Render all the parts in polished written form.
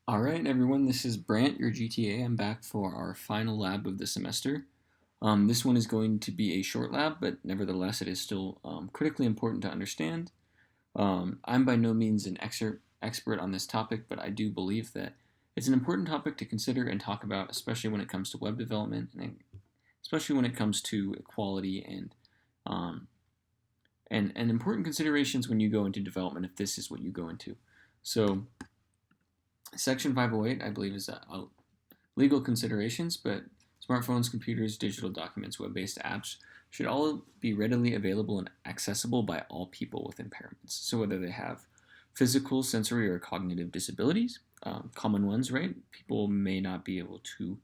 All right, everyone, this is Brant, your GTA. I'm back for our final lab of the semester. This one is going to be a short lab, but nevertheless, it is still critically important to understand. I'm by no means an expert on this topic, but I do believe that it's an important topic to consider and talk about, especially when it comes to web development, and especially when it comes to equality um, and important considerations when you go into development if this is what you go into. So, Section 508, I believe, is a legal considerations, but smartphones, computers, digital documents, web based apps should all be readily available and accessible by all people with impairments. So, whether they have physical, sensory, or cognitive disabilities, common ones, right? People may not be able to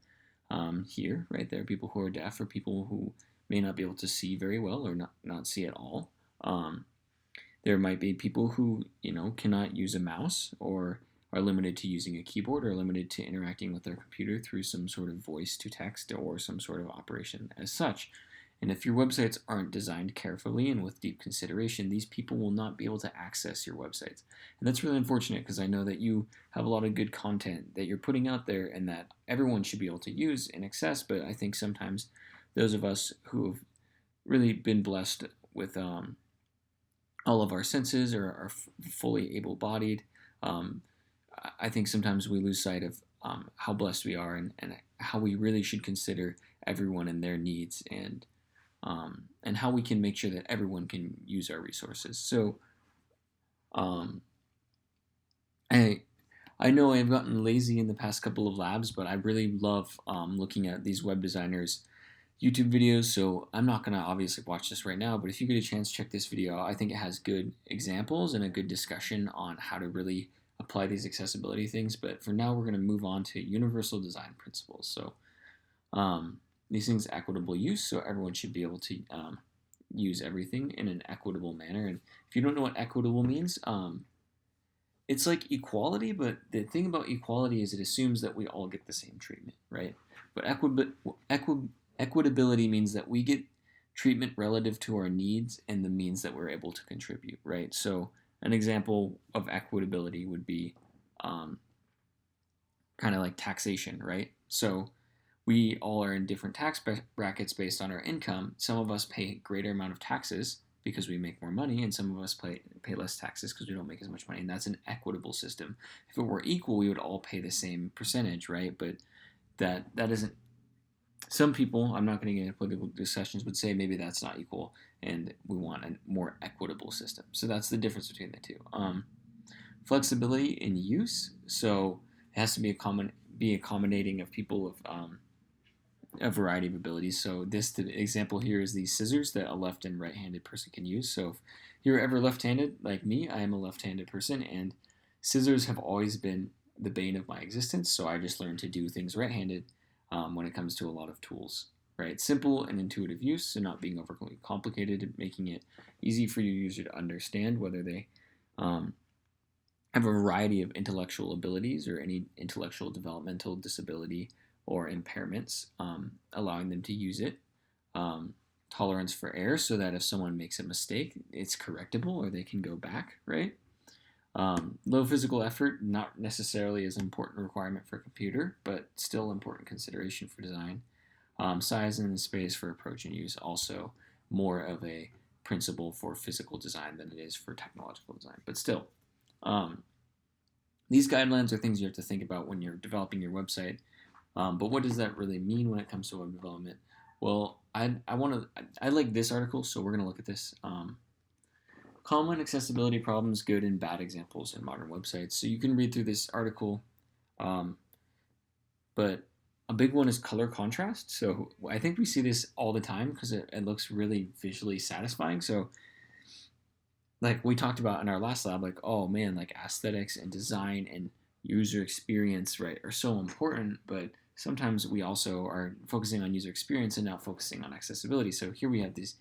hear, right? There are people who are deaf or people who may not be able to see very well or not see at all. Um, there might be people who, cannot use a mouse or are limited to using a keyboard or limited to interacting with their computer through some sort of voice to text or some sort of operation as such. And if your websites aren't designed carefully and with deep consideration, these people will not be able to access your websites. And that's really unfortunate because I know that you have a lot of good content that you're putting out there and that everyone should be able to use and access. But I think sometimes those of us who have really been blessed with all of our senses or are fully able bodied. Um, I think sometimes we lose sight of how blessed we are and how we really should consider everyone and their needs and how we can make sure that everyone can use our resources. So um, I I know I've gotten lazy in the past couple of labs, but I really love looking at these web designers YouTube videos, so I'm not going to obviously watch this right now, but if you get a chance, check this video out. I think it has good examples and a good discussion on how to really apply these accessibility things. But for now, we're going to move on to universal design principles. So these things, equitable use, so everyone should be able to use everything in an equitable manner. And if you don't know what equitable means, it's like equality, but the thing about equality is it assumes that we all get the same treatment, right? But equitability means that we get treatment relative to our needs and the means that we're able to contribute, right? So an example of equitability would be um, kind of like taxation, right? So we all are in different tax brackets based on our income. Some of us pay a greater amount of taxes because we make more money, and some of us pay less taxes because we don't make as much money. And that's an equitable system. If it were equal, we would all pay the same percentage, right? But that isn't. Some people, I'm not going to get into political discussions, would say maybe that's not equal, and we want a more equitable system. So that's the difference between the two. Flexibility in use, so it has to be accommodating of people of a variety of abilities. So the example here is these scissors that a left and right-handed person can use. So if you're ever left-handed like me, I am a left-handed person, and scissors have always been the bane of my existence. So I just learned to do things right-handed when it comes to a lot of tools. Right, simple and intuitive use, so not being overly complicated, making it easy for your user to understand whether they um, have a variety of intellectual abilities or any intellectual developmental disability or impairments, allowing them to use it. Tolerance for error, so that if someone makes a mistake, it's correctable or they can go back, right? Low physical effort, not necessarily as an important requirement for a computer, but still important consideration for design. Size and space for approach and use, also more of a principle for physical design than it is for technological design, but still. Um, these guidelines are things you have to think about when you're developing your website. But what does that really mean when it comes to web development? Well, I like this article, so we're gonna look at this. Common accessibility problems, good and bad examples in modern websites. So you can read through this article, um, but a big one is color contrast. So I think we see this all the time because it looks really visually satisfying. So like we talked about in our last lab, like, oh man, like aesthetics and design and user experience, right, are so important, but sometimes we also are focusing on user experience and not focusing on accessibility. So here we have these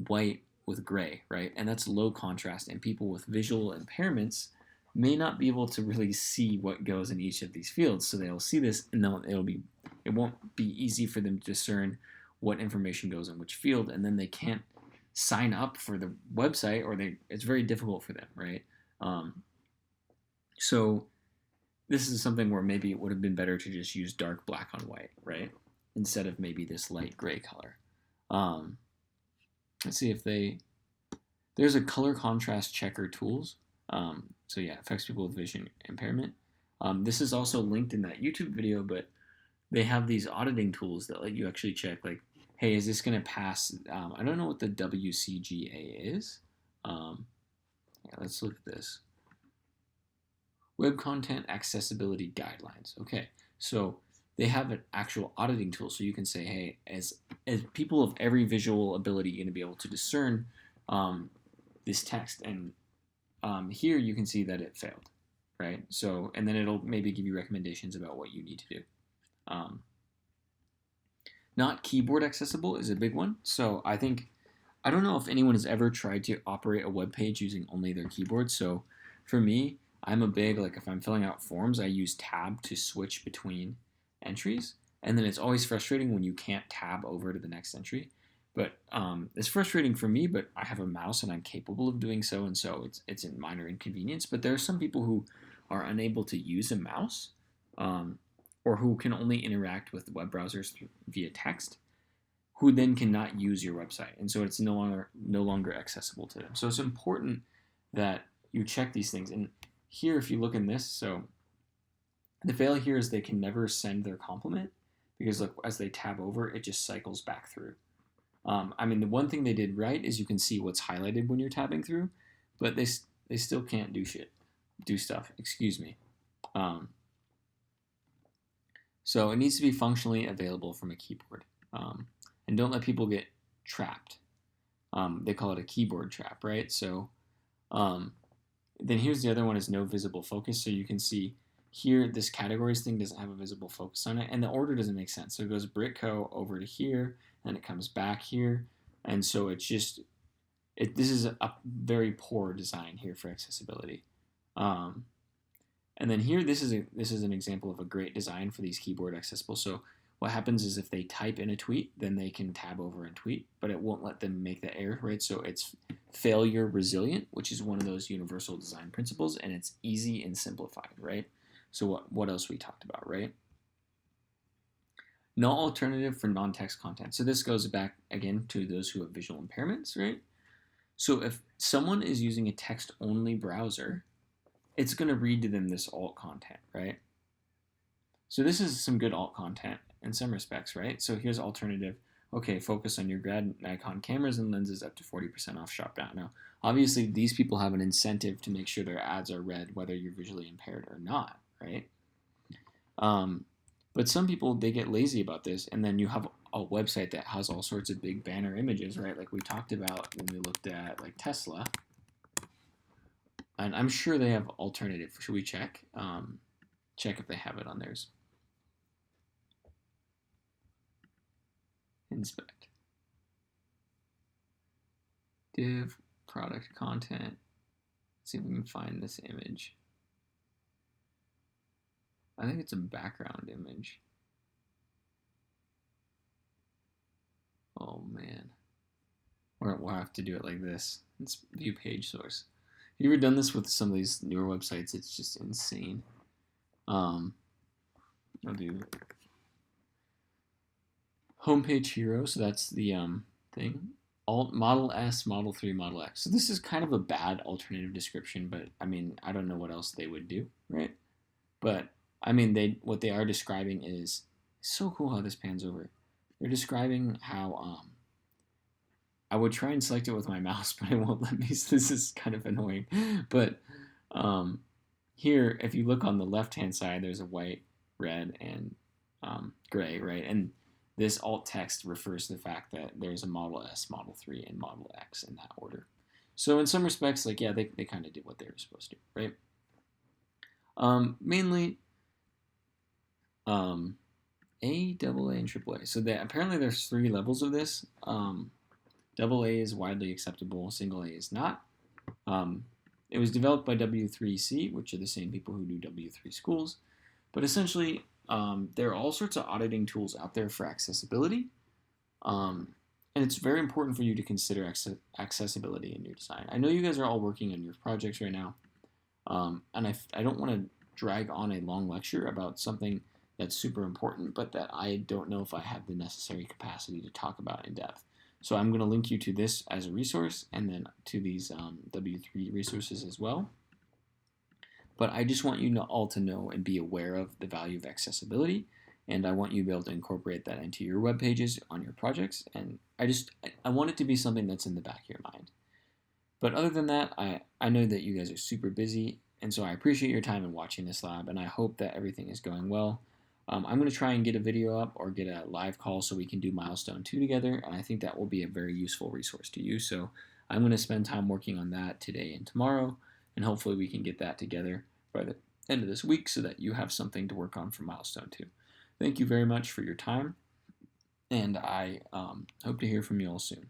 white with gray, right, and that's low contrast, and people with visual impairments may not be able to really see what goes in each of these fields. So they'll see this, and it won't be easy for them to discern what information goes in which field, and then they can't sign up for the website, or it's very difficult for them, right? Um, so this is something where maybe it would have been better to just use dark black on white, right? Instead of maybe this light gray color. Um, let's see if there's a color contrast checker tools. So yeah, affects people with vision impairment. This is also linked in that YouTube video, but they have these auditing tools that let you actually check, like, hey, is this going to pass? I don't know what the WCGA is. Yeah, let's look at this. Web Content Accessibility Guidelines. Okay, so they have an actual auditing tool, so you can say, hey, as people of every visual ability, you're going to be able to discern this text, and here you can see that it failed, right? So, and then it'll maybe give you recommendations about what you need to do. Not keyboard accessible is a big one. So I don't know if anyone has ever tried to operate a web page using only their keyboard. So for me, I'm a big, like, if I'm filling out forms, I use tab to switch between entries. And then it's always frustrating when you can't tab over to the next entry. But it's frustrating for me, but I have a mouse and I'm capable of doing so. And so it's a minor inconvenience. But there are some people who are unable to use a mouse. Or who can only interact with web browsers via text, who then cannot use your website, and so it's no longer accessible to them. So it's important that you check these things. And here, if you look in this, so the fail here is they can never send their compliment because, look, as they tab over, it just cycles back through. I mean, the one thing they did right is you can see what's highlighted when you're tabbing through, but they still can't do stuff. Excuse me. So it needs to be functionally available from a keyboard. And don't let people get trapped. They call it a keyboard trap, right? So then here's the other one is no visible focus. So you can see here, this categories thing doesn't have a visible focus on it, and the order doesn't make sense. So it goes Britco over to here, and it comes back here. And so it's just, this is a very poor design here for accessibility. And then here, this is an example of a great design for these keyboard accessible. So what happens is if they type in a tweet, then they can tab over and tweet, but it won't let them make the error, right? So it's failure resilient, which is one of those universal design principles, and it's easy and simplified, right? So what else we talked about, right? No alternative for non-text content. So this goes back again to those who have visual impairments, right? So if someone is using a text-only browser, it's going to read to them this alt content, right? So this is some good alt content in some respects, right? So here's alternative. Okay, focus on your grad Nikon cameras and lenses up to 40% off, shop now. Now, obviously, these people have an incentive to make sure their ads are read whether you're visually impaired or not, right? But some people, they get lazy about this, and then you have a website that has all sorts of big banner images, right? Like we talked about when we looked at like Tesla. And I'm sure they have alternative. Should we check? Check if they have it on theirs. Inspect. Div, product content. Let's see if we can find this image. I think it's a background image. Oh man. We'll have to do it like this. Let's view page source. Have you ever done this with some of these newer websites? It's just insane. I'll do homepage hero. So that's the thing. Alt Model S, Model 3, Model X. So this is kind of a bad alternative description, but I mean, I don't know what else they would do, right? But I mean, what they are describing is so cool how this pans over. They're describing how I would try and select it with my mouse, but it won't let me. So this is kind of annoying. But here, if you look on the left-hand side, there's a white, red, and gray, right? And this alt text refers to the fact that there's a Model S, Model 3, and Model X in that order. So in some respects, like, yeah, they kind of did what they were supposed to, right? Mainly A, double A, and triple A. So apparently there's 3 levels of this. Double A is widely acceptable, single A is not. It was developed by W3C, which are the same people who do W3 schools. But essentially, there are all sorts of auditing tools out there for accessibility. And it's very important for you to consider accessibility in your design. I know you guys are all working on your projects right now. And I don't want to drag on a long lecture about something that's super important, but that I don't know if I have the necessary capacity to talk about in depth. So I'm going to link you to this as a resource and then to these W3 resources as well. But I just want you all to know and be aware of the value of accessibility, and I want you to be able to incorporate that into your web pages on your projects. And I want it to be something that's in the back of your mind. But other than that, I know that you guys are super busy, and so I appreciate your time in watching this lab, and I hope that everything is going well. I'm going to try and get a video up or get a live call so we can do milestone 2 together, and I think that will be a very useful resource to you. So I'm going to spend time working on that today and tomorrow, and hopefully we can get that together by the end of this week so that you have something to work on for milestone 2. Thank you very much for your time, and I hope to hear from you all soon.